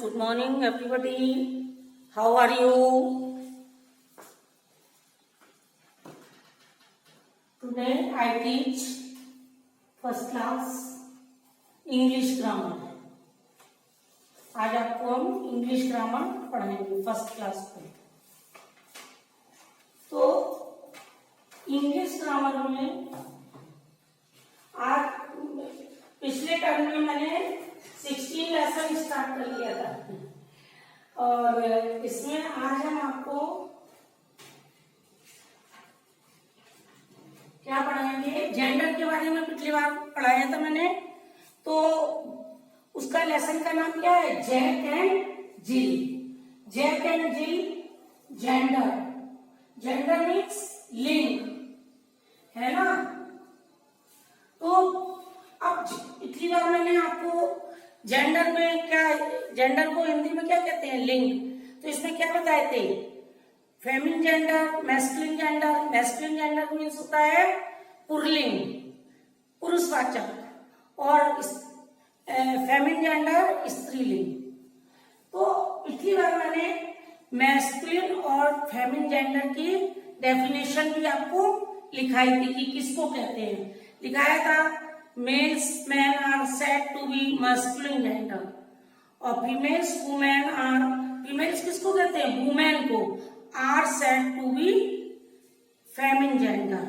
Good morning, everybody. How are you? Today I teach first class English grammar. आज आपको हम English grammar पढ़ाएंगे first class में। तो इंग्लिश ग्रामर में आज पिछले टर्म में मैंने 16 लेसन स्टार्ट कर लिया था और इसमें आज हम आपको क्या पढ़ाएंगे, जेंडर के बारे में पिछली बार पढ़ाया था मैंने। तो उसका लेसन का नाम क्या है? Jack and Jill. Jack and Jill gender. Gender means लिंग, है ना। तो अब पिछली बार मैंने आपको जेंडर में क्या, जेंडर को हिंदी में क्या कहते हैं? लिंग। तो इसमें क्या बताए थे? Feminine gender, masculine gender. Masculine gender means होता है पुल्लिंग, पुरुषवाचक, और फेमिनिन जेंडर स्त्रीलिंग। तो पिछली बार मैंने मैस्कुलिन और फेमिनिन जेंडर की डेफिनेशन भी आपको लिखाई थी कि किसको कहते हैं। लिखाया था males man are said to be masculine gender और फीमेल्स वुमेन आर, फीमेल्स किसको कहते हैं? वुमेन को, are said to be feminine gender.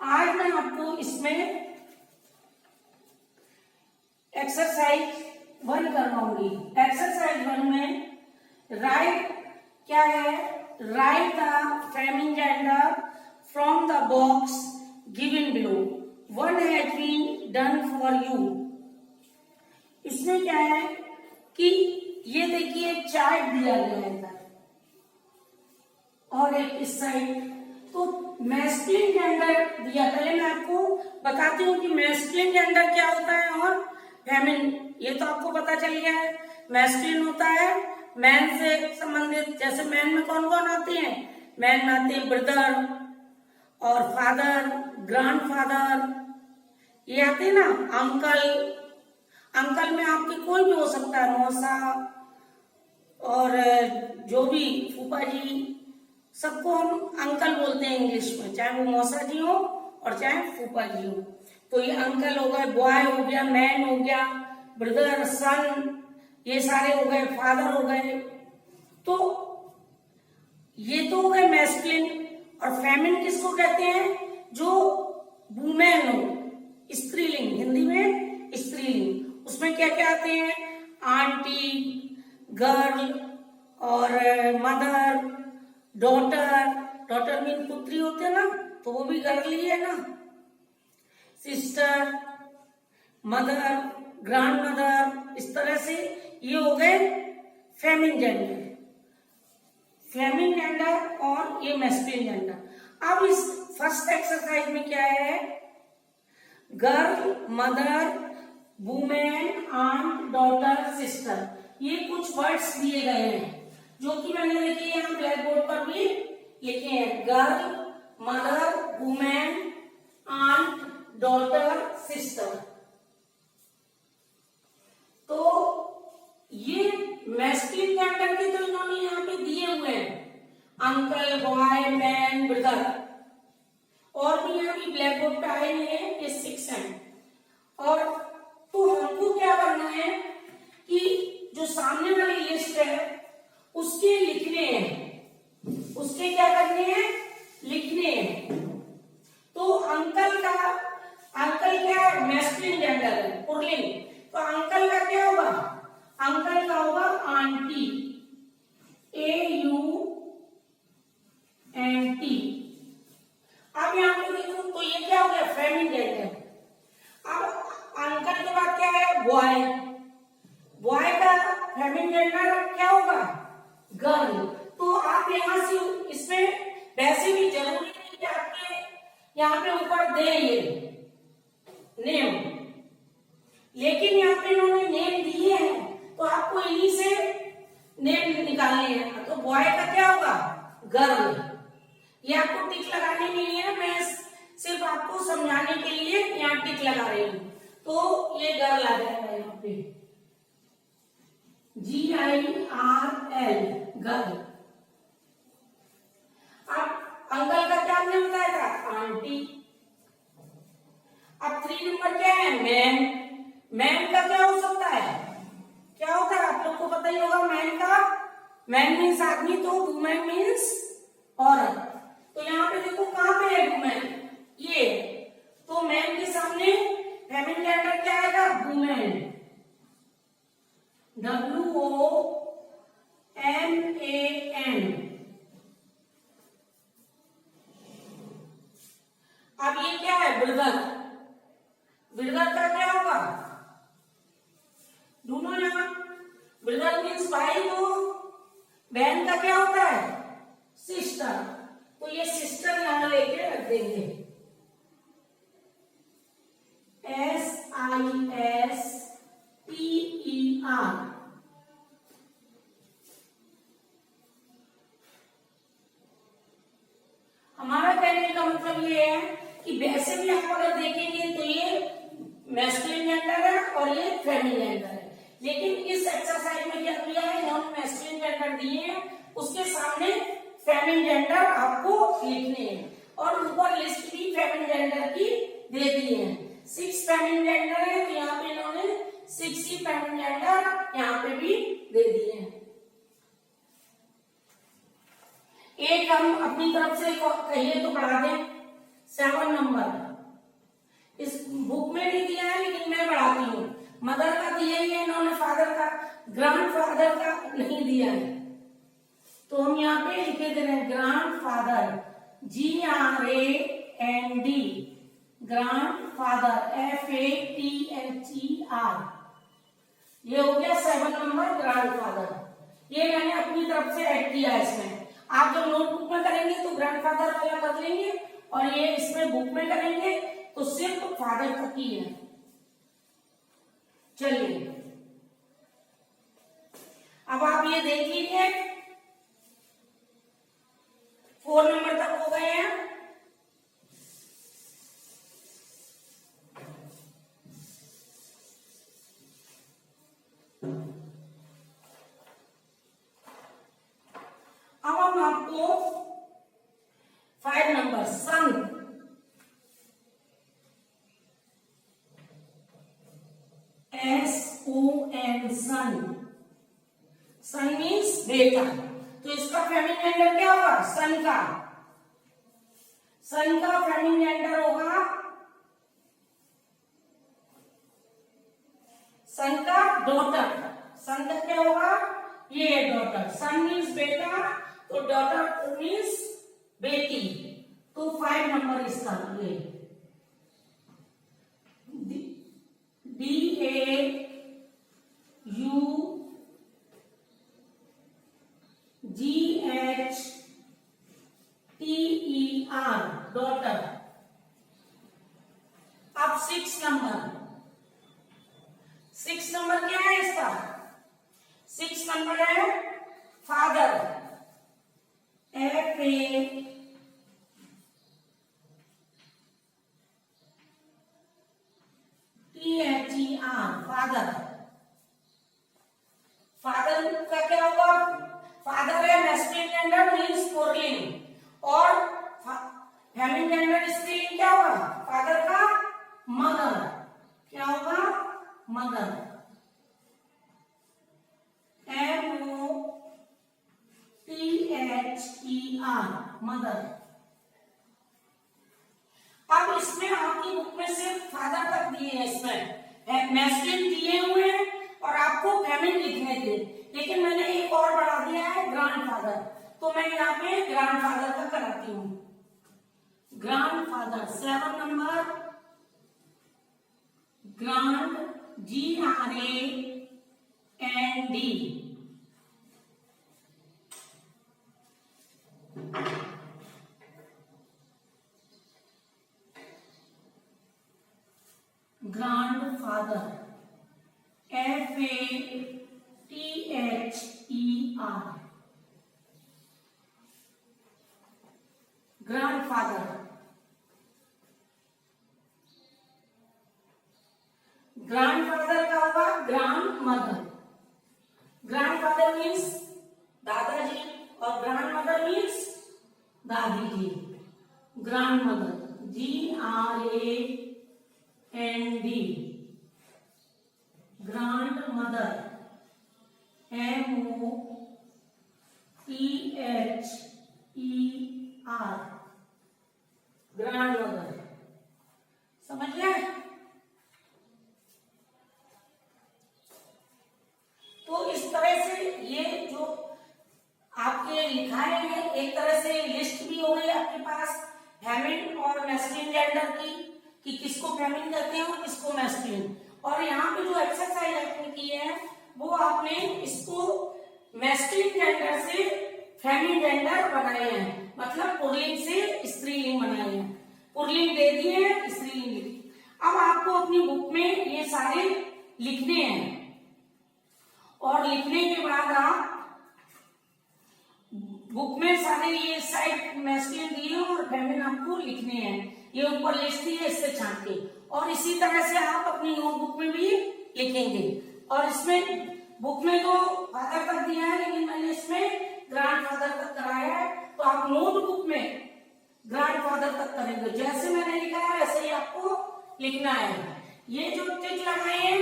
आज मैं आपको इसमें एक्सरसाइज 1 करवाऊंगी। एक्सरसाइज 1 में राइट क्या है? Right the feminine gender from the box given below. One has been done for you। इसमें क्या है कि ये देखिए चार्ट दिया गया है इधर और एक इस साइड। तो मैस्कुलिन जेंडर दिया, पहले मैं आपको बताती हूँ कि मैस्कुलिन जेंडर क्या होता है और फेमिनिन। ये तो आपको पता चल गया है। मैस्कुलिन होता है मैन से संबंधित, जैसे मैन में कौन कौन आते हैं? मैन में आते हैं ब्रदर और फादर, ग्रैंडफादर, ये आते हैं ना। अंकल, अंकल में आपके कोई भी हो सकता है, मौसा और जो भी फूफा जी, सबको हम अंकल बोलते हैं इंग्लिश में, चाहे वो मौसा जी हो और चाहे फूफा जी हो। तो ये अंकल हो गए, बॉय हो गया, मैन हो गया, ब्रदर, सन, ये सारे हो गए, फादर हो गए। तो ये तो हो गए मैस्कुलिन। और फेमिनिन किसको कहते हैं? जो वुमेन हो, स्त्रीलिंग, हिंदी में स्त्रीलिंग। उसमें क्या क्या आते हैं? आंटी, गर्ल और मदर, डॉटर। डॉटर मीन पुत्री होते हैं ना, तो वो भी गर्ल ही है ना। सिस्टर, मदर, ग्रैंड मदर, इस तरह से ये हो गए फेमिनिन जेंडर। फेमिनिन जेंडर और ये मैस्कुलिन जेंडर। अब इस फर्स्ट एक्सरसाइज में क्या है? Girl, mother, women, aunt, daughter, sister, ये कुछ वर्ड्स दिए गए हैं जो कि मैंने लिखे यहाँ ब्लैक बोर्ड पर भी लिखे हैं। Girl, mother, women, aunt, daughter, sister. तो ये मैस्कुलिन जेंडर के तो इन्होंने यहाँ पे दिए हुए हैं, अंकल, बॉय, मैन, ब्रदर, और भी यहाँ भी ब्लैक बोर्ड पे आए हुए हैं, ये 6 हैं। और तो हमको क्या करना है कि जो सामने वाली लिस्ट है उसके लिखने हैं, उसके क्या करने हैं? लिखने हैं। तो अंकल का, अंकल क्या है? मैस्कुलिन जेंडर है, पुल्लिंग। तो अंकल का क्या होगा? अंकल का होगा आंटी, AUNT। अब यहाँ पे देखो तो ये क्या हो गया? Feminine gender. अब अंकल के बाद क्या है? बॉय। बॉय का फेमिनिन जेंडर क्या होगा? गर्ल। तो आप यहाँ से इसमें वैसे भी जरूरी नहीं कि आपके यहाँ पे ऊपर दे ये नेम, लेकिन यहाँ पे इन्होंने नेम दिए हैं तो आपको इन्हीं से नेम निकालने हैं। तो बॉय का क्या होगा? गर्ल। ये आपको टिक लगाने के लिए, मैं सिर्फ आपको समझाने के लिए यहाँ टिक लगा रही हूँ। तो ये गर्ल आ जाएगा यहाँ पे। GIRL, girl. अब अंकल का क्या हमने बताया था? आंटी। अब 3 नंबर क्या है? मैम। मैम का क्या हो सकता है? क्या होता है? आप लोग को पता ही होगा मैम का। मैन मीन्स आदमी, तो वुमेन मीन्स औरत। तो यहाँ पे देखो कहां पे है वुमेन, ये। तो मैन के सामने फेमिनिन जेंडर क्या आएगा? वुमेन। WOMAN। अब ये क्या है? ब्रदर। ब्रदर का क्या होगा? दोनों यहाँ। ब्रदर मीन्स भाई, तो बहन का क्या होता है? सिस्टर। तो ये सिस्टर यहां लेके रख देंगे। SISTER। हमारा कहने का मतलब ये है कि वैसे भी आप अगर देखेंगे तो ये मैस्कुलिन जेंडर है और ये फेमिनिन जेंडर है, लेकिन इस एक्सरसाइज में क्या दिया है? इन्होंने मैस्कुलिन जेंडर दिए हैं, उसके सामने फेमिनिन जेंडर आपको लिखने हैं, और ऊपर लिस्ट भी फेमिनिन जेंडर की दे दी है। 6 फेमिनिन जेंडर है, तो यहाँ पे इन्होंने 6 ही फेमिनिन जेंडर यहाँ पे भी दे दिए हैं। एक हम अपनी तरफ से कहिए तो बढ़ा दें। 7 नंबर इस बुक में नहीं दिया है, लेकिन मैं बढ़ाती हूँ। मदर का दिया ही है इन्होंने, फादर का, ग्रैंड फादर का नहीं दिया है, तो हम यहाँ पे लिखे दे रहे हैं grand father, GRAND, grand father, FATHER। ये हो गया 7 नंबर ग्रैंड फादर। ये मैंने अपनी तरफ से ऐड किया है इसमें। आप जब नोटबुक में करेंगे तो ग्रैंडफादर वाला कर लेंगे, और ये इसमें बुक में करेंगे तो सिर्फ फादर तक ही है। चलिए अब आप ये देख लीजिए, 4 नंबर तक हो गए हैं। अब हम आपको 5 नंबर सन, SON, सन। सन मीन्स बेटा, तो इसका फेमिनिन जेंडर क्या होगा? सन का। सन का फेमिनिन जेंडर होगा, सन का डॉटर। सन का क्या होगा? ये डॉटर। सन मीन्स बेटा, तो डॉटर मीन्स बेटी। तो 5 नंबर इसका ये DAUGHTER, डॉटर। अब 6 नंबर, 6 नंबर क्या है इसका? 6 नंबर है फादर, FATHER, फादर। फादर का क्या होगा? फादर है मैस्कुलिन जेंडर मीन्स पुल्लिंग, और फेमिनिन जेंडर स्त्रीलिंग क्या होगा? फादर का मदर। क्या होगा? Mother, MOTHER, mother. अब इसमें आपकी बुक में सिर्फ फादर तक दिए हैं, इसमें मैस्कुलिन दिए हुए हैं और आपको फेमिनिन लिखने थे, लेकिन मैंने एक और बढ़ा दिया है ग्रैंडफादर, तो मैं यहाँ पे ग्रैंडफादर का कराती हूँ। Grandfather 7 number, grand, GRAND, grandfather, FATHER, grandfather. Grandfather का होगा ग्रैंड मदर। दादी की, grand mother, GRAND, grand mother, MOTHER, grand mother. समझ गए? तो इस तरह से ये जो आपके लिखाए हैं एक तरह से लिस्ट भी हो गई आपके पास फेमिनिन और मैस्कुलिन जेंडर की, कि किसको फेमिनिन कहते हैं और किसको मैस्कुलिन। और यहाँ पे जो एक्सरसाइज आपने की है वो आपने इसको मैस्कुलिन जेंडर से फेमिनिन जेंडर बनाए हैं, मतलब पुल्लिंग से स्त्रीलिंग बनाए हैं। पुल्लिंग दे दिए हैं, स्त्रीलिंग लिखी। अब आपको अपनी बुक में ये सारे लिखने हैं और लिखने के बाद आप बुक में सारे ये साइड मैस्कुलिन दिए और फेमिनिन आपको लिखने हैं। ये ऊपर लिस्ट दी है, इससे छांट के। और इसी तरह से आप अपनी नोटबुक में भी लिखेंगे। और इसमें बुक में तो फादर तक दिया है, लेकिन मैंने इसमें ग्रैंडफादर तक कराया है, तो आप नोटबुक में ग्रैंडफादर तक करेंगे। जैसे मैंने लिखा है वैसे ही आपको लिखना है। ये जो टिक लगाए हैं,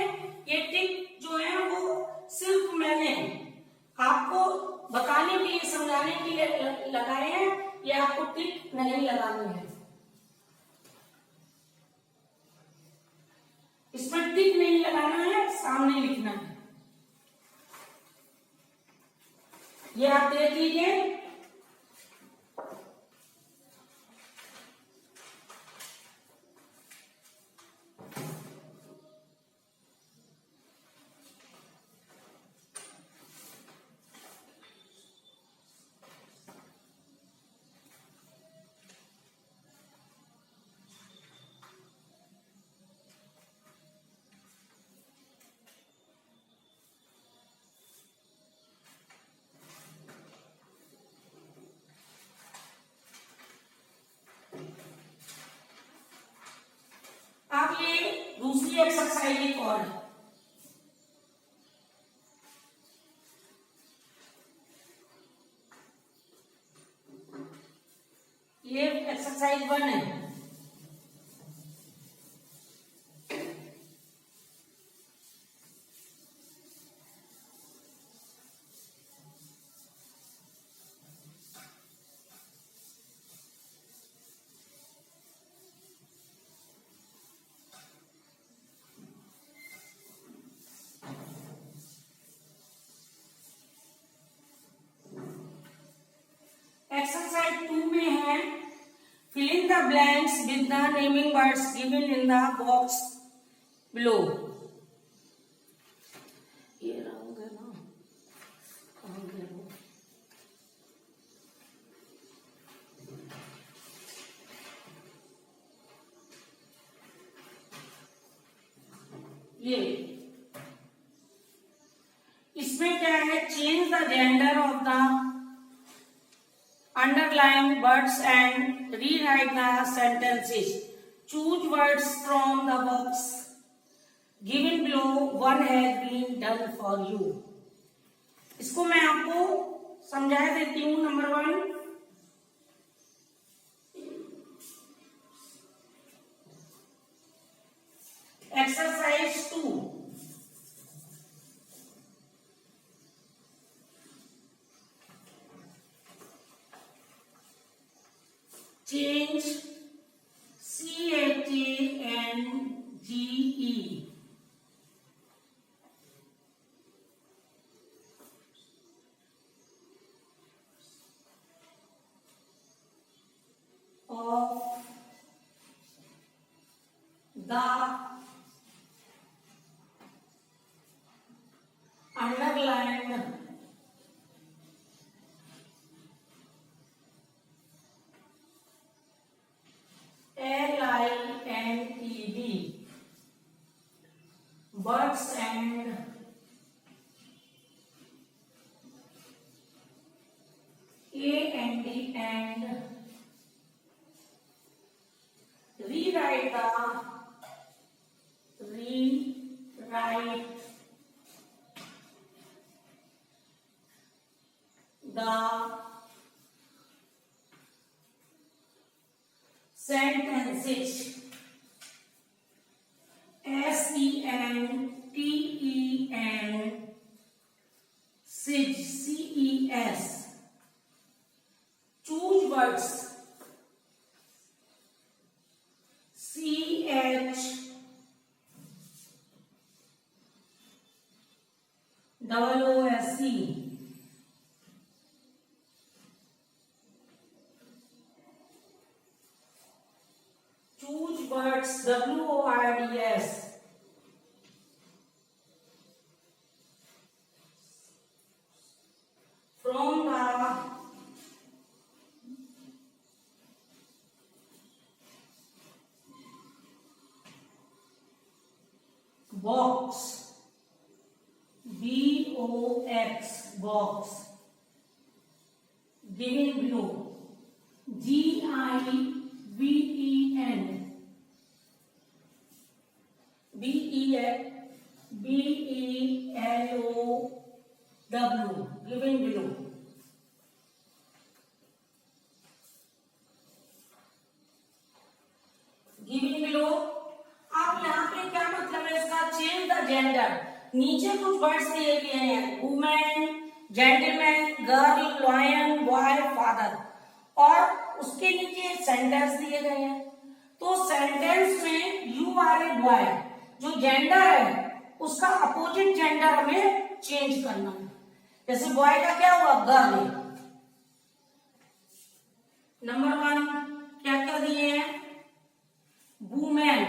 ये टिक जो है वो सिर्फ मैंने आपको बताने के लिए, समझाने के लिए लगाए हैं। ये आपको टिक नहीं लगानी है, इसमें टिक नहीं लगाना है, सामने लिखना है। ये आप देख लीजिए। आप ये दूसरी एक्सरसाइज एक और है, ये एक्सरसाइज 1 है। एक्सरसाइज 2 में है fill in the blanks with the naming words given in the box below। ये रंग है ना, कहाँ गया वो? ये इसमें क्या है, change the gender of the underline words and rewrite the sentences. Choose words from the box given below. One has been done for you. इसको मैं आपको समझा देती हूँ। Number 1, exercise 2, change CHANGE of the underlined LINED words and AND and rewrite the sentences, SENTENCES, CES. Choose words, CHOOSE. Choose words, WORDS. From the box, BOX, box, given below, GIVEN, BELOW, given below. Given below. अब यहाँ पे क्या मतलब है इसका, change the gender. नीचे कुछ words दिए गए हैं, women, gentleman, girl, lion, boy, father, और उसके नीचे सेंटेंस दिए गए हैं। तो सेंटेंस में यू आर ए बॉय, जो जेंडर है उसका अपोजिट जेंडर हमें चेंज करना है। जैसे बॉय का क्या हुआ, गर्ल। नंबर 1 क्या क्या दिए हैं, women,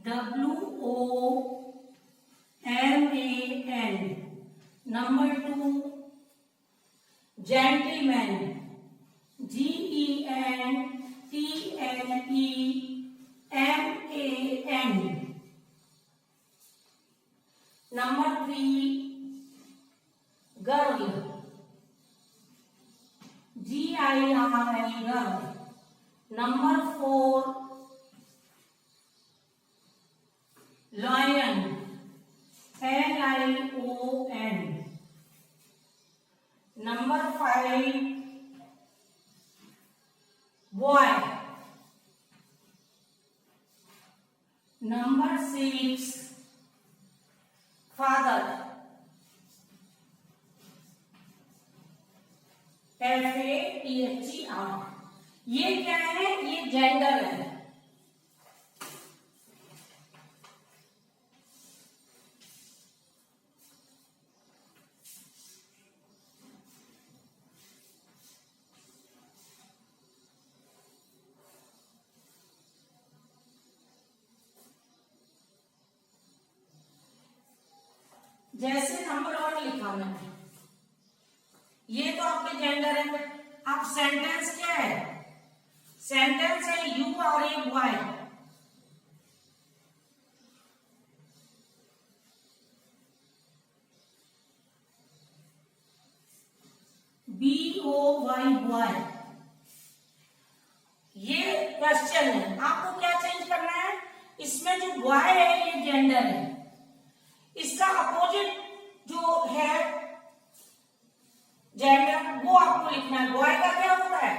WOMAN। Number 2 gentleman, GENTLEMAN। Number 3 girl, GIRL, girl. Number 4 lion, LION। Number 5 boy. Number 6 father, FATHER। ये क्या है, ये जेंडर है। जैसे नंबर 1 लिखा मैंने, ये तो आपके जेंडर है। अब सेंटेंस क्या है, सेंटेंस है you are a boy. BOY, boy. ये क्वेश्चन है, आपको क्या चेंज करना है, इसमें जो बॉय है ये जेंडर है, इसका अपोजिट जो है जेंडर वो आपको लिखना है। बॉय का क्या होता है,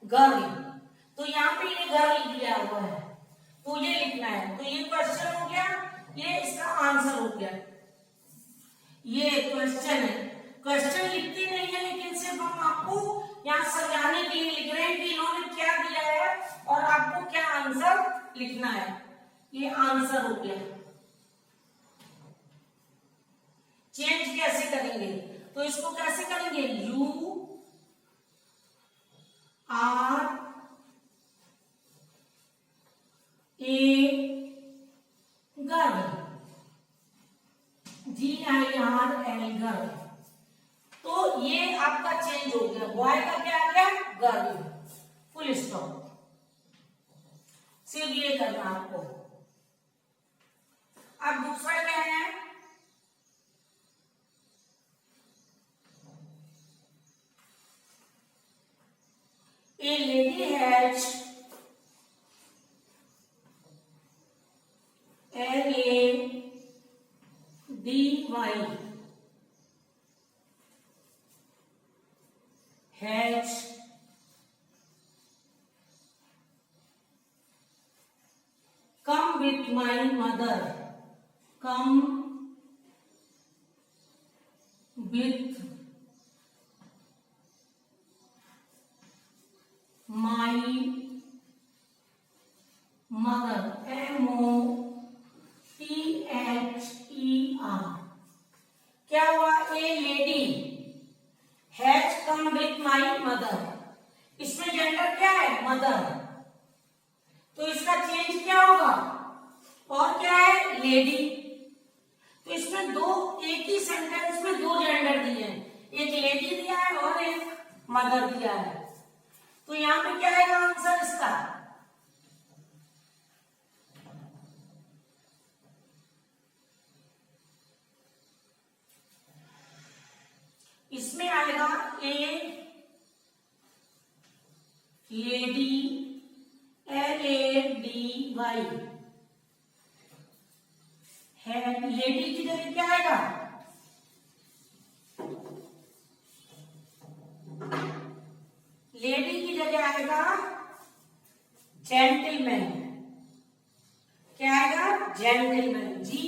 गर्ल। तो यहाँ पे ये गर्ल दिया हुआ है तो ये लिखना है। तो ये क्वेश्चन हो गया, ये इसका आंसर हो गया। ये क्वेश्चन है, क्वेश्चन लिखते नहीं है लेकिन सिर्फ हम आपको यहाँ सजाने के लिए लिख रहे हैं कि इन्होंने क्या दिया है और आपको क्या आंसर लिखना है। ये आंसर हो गया। चेंज कैसे करेंगे, तो इसको कैसे करेंगे, you are a girl, GIRL, girl. तो ये आपका चेंज हो गया, बॉय का क्या आ गया, गर्ल, फुल स्टॉप। सिर्फ ये करना आपको। अब दूसरा क्या है, A lady has LADY has come with my mother, come with my mother, MOTHER। क्या हुआ? ए lady has come with my mother, इसमें जेंडर क्या है? मदर, तो इसका चेंज क्या होगा? और क्या है? लेडी। तो इसमें एक ही सेंटेंस में दो जेंडर दिए हैं, एक लेडी दिया है और एक मदर दिया है। तो यहां पे क्या आएगा आंसर इसका? इसमें आएगा ए लेडी, LADY है। लेडी की जगह क्या आएगा? लेडी की जगह आएगा जेंटलमैन। क्या आएगा? जेंटलमैन। जी,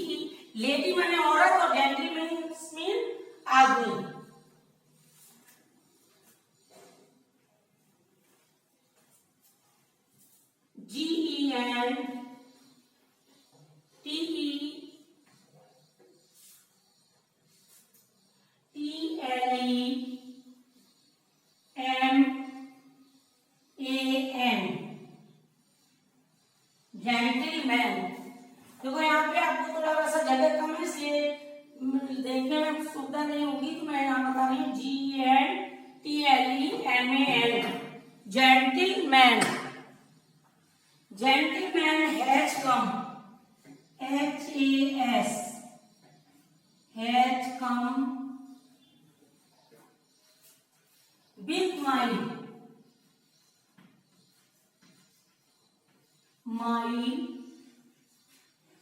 लेडी माने औरत और जेंटलमैन मीन आदमी। GENTLEMAN, gentleman. देखो यहाँ पे आपको थोड़ा सा जगह कम है, इसलिए देखने में सुविधा नहीं होगी, तो मैं यहाँ बता रही हूँ GENTLEMAN, gentleman. Gentleman has come, has come with my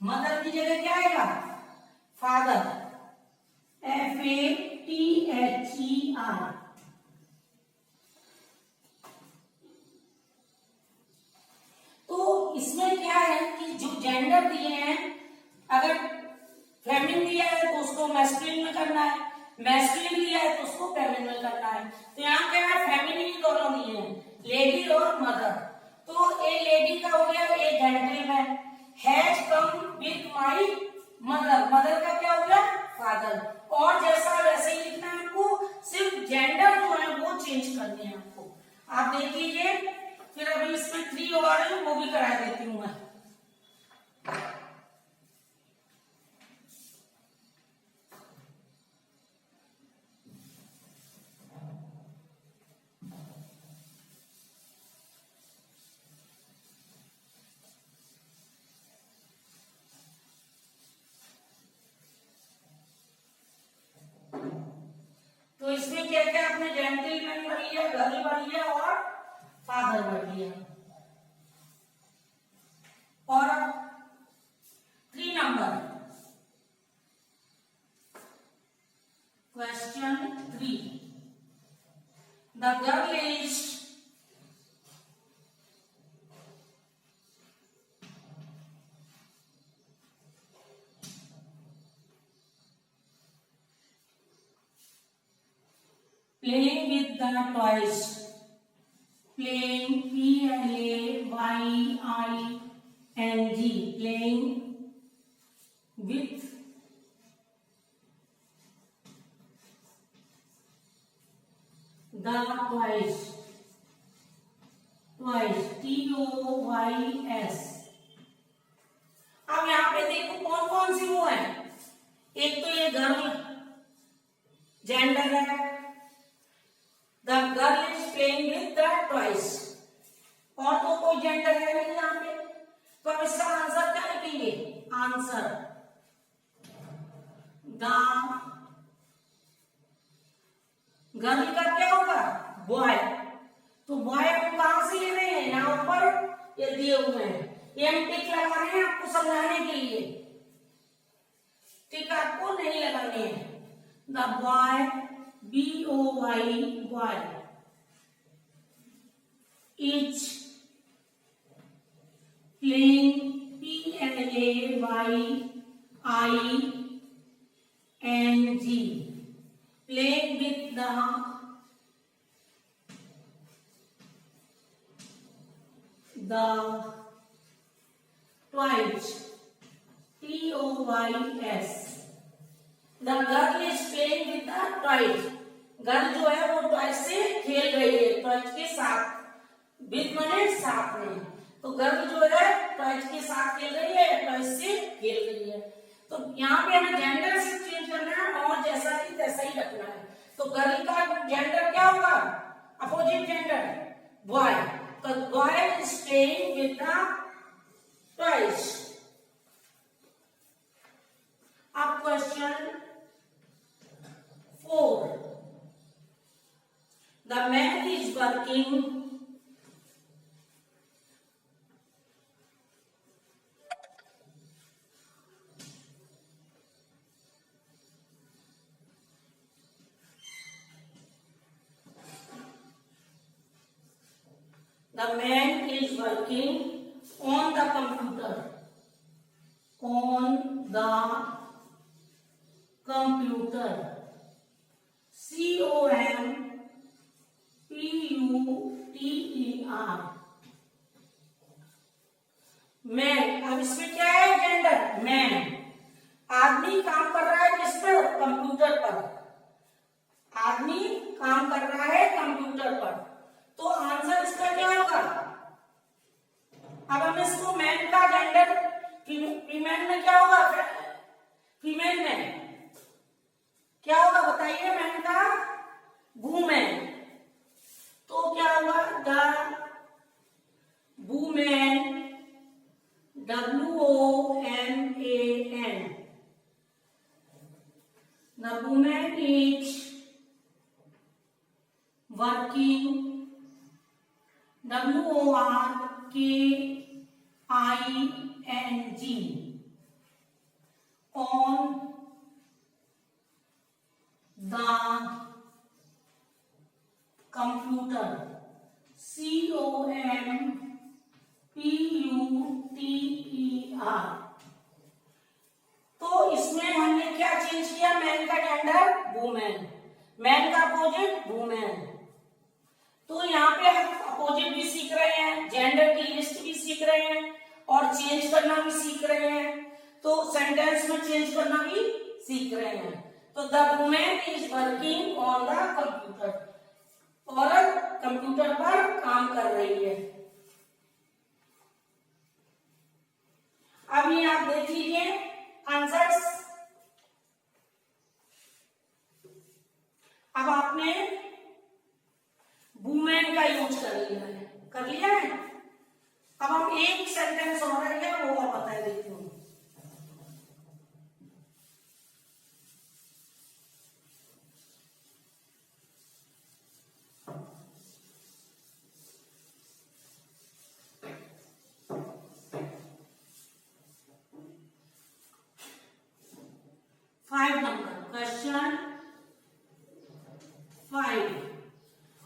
mother की जगह क्या आएगा? Father, FATHER। तो इसमें क्या है कि जो जेंडर दिए हैं, अगर फेमिनिन दिया है तो उसको मैस्कुलिन में करना है, मैस्कुलिन दिया है तो उसको फेमिनिन में करना है। तो यहाँ क्या है? फेमिनिन दोनों दिए हैं, लेडी और मदर। तो ए लेडी का हो गया, ए gentleman. Has come with my mother, mother का क्या हो गया? फादर। और जैसा वैसे ही लिखना है आपको, सिर्फ जेंडर जो है वो चेंज करने हैं आपको। आप देख लीजिए, फिर अभी इसमें 3 और है, वो भी करा देती हूँ मैं। तो इसमें क्या क्या आपने जेंटलमैन भर लिया, गर्ल भर लिया और फादर भर लिया। और 3 number question 3, the girl is playing with the toys, playing, PLAYING, playing with the toys, TOYS। अब यहाँ पे देखो कौन कौन सी वो है, एक तो ये गर्ल जेंडर है, the girl is playing with the toys, और तो कोई जेंडर है नहीं यहाँ पे। तो हम इसका आंसर क्या लिखेंगे? आंसर द गर्ल का क्या होगा? बॉय। तो बॉय हम कहां से ले रहे हैं? यहाँ ऊपर ये दिए हुए हैं, ये हम टिक लगा रहे हैं आपको समझाने के लिए, टिक आपको नहीं लगाने हैं। The boy, BOY, boy. is playing, playing, playing with the toys, toys. The girl is playing with the toys. Girl जो है वो टॉयज से खेल रही है, टॉयज के साथ, विद माने साथ में। तो गर्ल जो है टॉयज के साथ खेल रही है, टॉयज से खेल रही है। तो यहाँ पे हमें जेंडर से चेंज करना है और जैसा ही तैसा ही रखना है। तो गर्ल का जेंडर क्या होगा? Opposite gender boy. तो boy is playing with the toys. अब question 4, the man is working on the computer, computer, man. अब इसमें क्या है? Gender man. आदमी काम कर रहा है किस पर? कंप्यूटर पर। आदमी काम कर रहा है कंप्यूटर पर। तो आंसर इसका क्या होगा? अब हम इसको मैन का जेंडर, फीमेल में क्या होगा? फीमेल में क्या होगा बताइए? मैन का वुमेन। तो क्या होगा? The women, WOMAN, the woman is working, WORKING, on the computer, COMPUTER। तो इसमें हमने क्या चेंज किया? मैन का जेंडर वुमेन, मैन का अपोजिट वुमेन। तो यहाँ पे हम अपोजिट भी सीख रहे हैं, जेंडर की लिस्ट भी सीख रहे हैं और चेंज करना भी सीख रहे हैं। तो सेंटेंस में चेंज करना भी सीख रहे हैं। तो the women is working on the computer, औरत कंप्यूटर पर काम कर रही है। अभी आप देख लीजिए आंसर्स। अब आपने वुमेन का यूज कर लिया है, अब हम एक सेंटेंस और रह गया, वो और बता देती हूँ।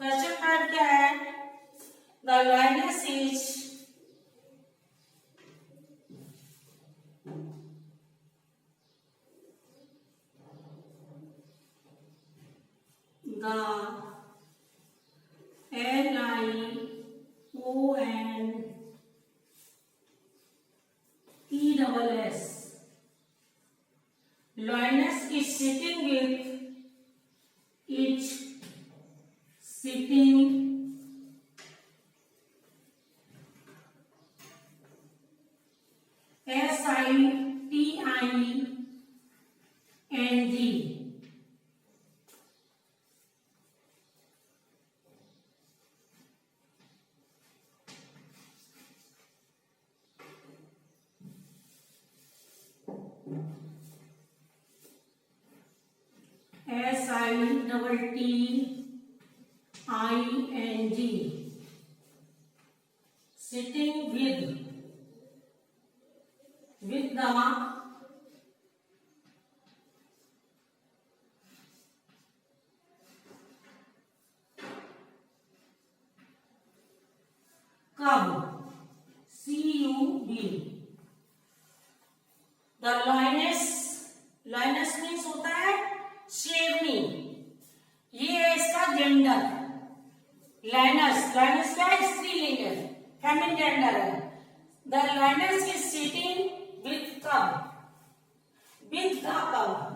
क्वेश्चन 5 क्या है? The lioness is the LIONESS. Lioness is sitting with its sitting SITING. SITTING. Sitting with the lioness, lioness क्या है? स्त्रीलिंग है, फेमिनिन जेंडर है। The lioness is sitting with cub, with the cub.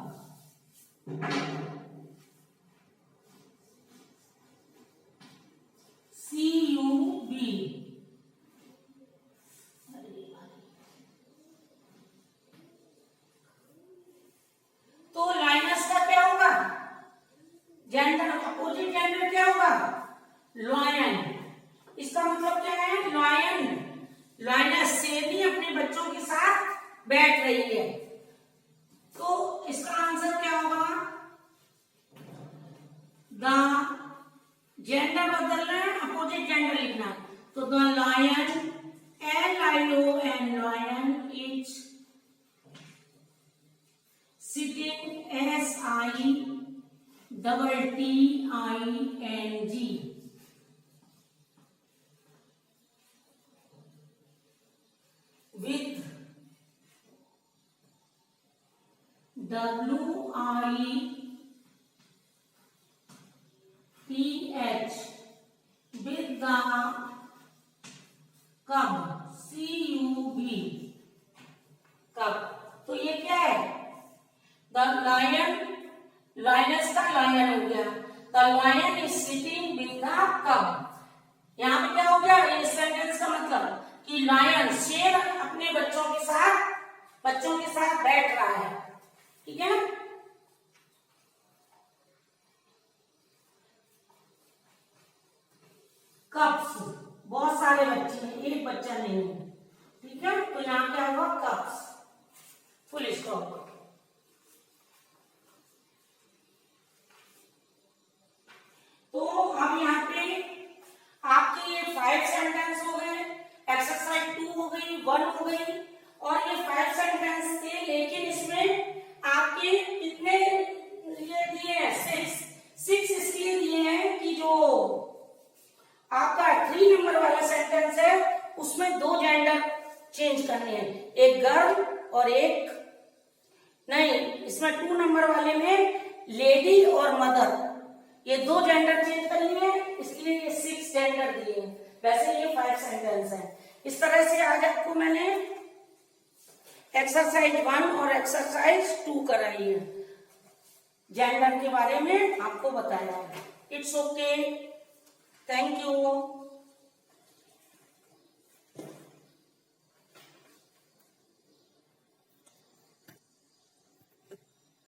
CUB। तो lioness का क्या होगा? Gender, opposite gender क्या होगा? लॉयन। इसका मतलब क्या है? लॉयन। लॉयनस शेरनी अपने बच्चों के साथ बैठ रही है। तो इसका आंसर क्या होगा? द जेंडर बदलना है, अपोजिट जेंडर लिखना है। तो the lion, LION, lion is sitting, SITTING, with WITH, with the cub, CUB, कब। तो ये क्या है? द लायन, लायनस का लायन हो गया। The lion is sitting with the cub. यहाँ पे क्या हो गया? इस सेंटेंस का मतलब कि लायन, शेर अपने बच्चों के साथ बैठ रहा है। ठीक है। कप्स, बहुत सारे बच्चे हैं, एक बच्चा नहीं है। ठीक है, तो यहाँ क्या होगा? Cups, full stop. तो अब यहाँ पे आपके ये 5 सेंटेंस हो गए, एक्सरसाइज 2 हो गई, 1 हो गई, और ये 5 सेंटेंस थे। लेकिन इसमें आपके कितने ये दिए हैं? 6 इसलिए दिए हैं कि जो आपका 3 नंबर वाला सेंटेंस है उसमें 2 जेंडर चेंज करने हैं, एक गर्ल और एक नहीं। इसमें 2 नंबर वाले में लेडी और मदर, ये 2 जेंडर चेंज करनी है, इसलिए ये 6 जेंडर दिए हैं। वैसे ये 5 सेंटेंस है। इस तरह से आज आपको मैंने एक्सरसाइज 1 और एक्सरसाइज 2 कराई है, जेंडर के बारे में आपको बताया है। It's okay, thank you.